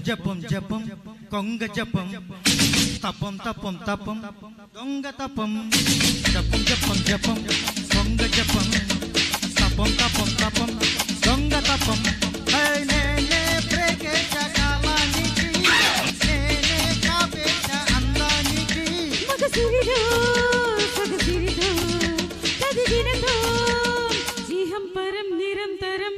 జపం జపం కొంగ జపం తపం తపం తపం దొంగ తపం జపం జపం జపం కొంగ జపం తపం తపం తపం దొంగ తపం నేనే ప్రేకేశ కాలానికి నేనే కాపేశ అందానికి మగసిరిదో సగసిరిదో కదిగినదో జీహం పరం నిరంతరం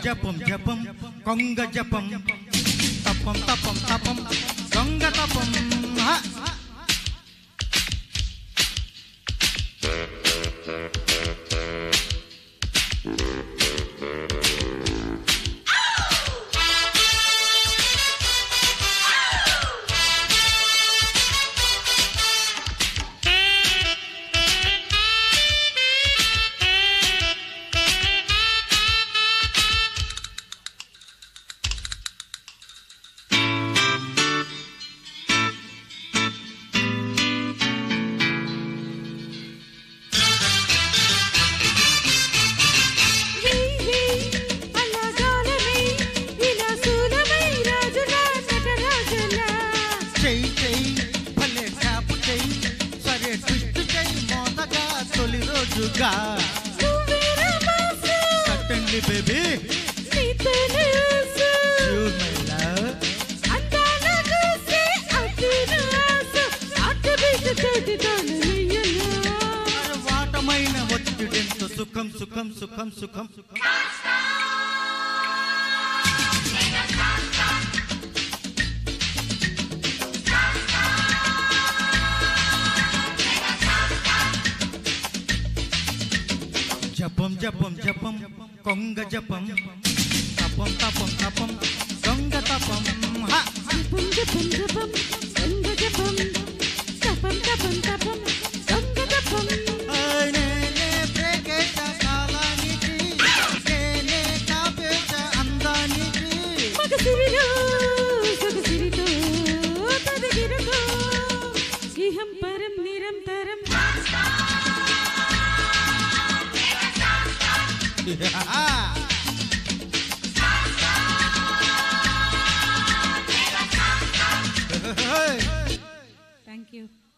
జపం జపం కొంగ జపం తపం తపం తపం దొంగ తపం కట్టండి బేబీ వాటమైన ఒత్తిడెంత సుఖం సుఖం సుఖం సుఖం సుఖం జపం జపం జపం కొంగ జపం తపం తపం తపం దొంగ తపం జపం జపం జపం కొంగ జపం తపం తపం తపం దొంగ తపం నేనే ప్రేకేశ కాలానికి నేనే కాపేశ అందానికి మగసిరిదో సగసిరిదో కదిగినదో జీహం పరం నిరంతరం Thank you.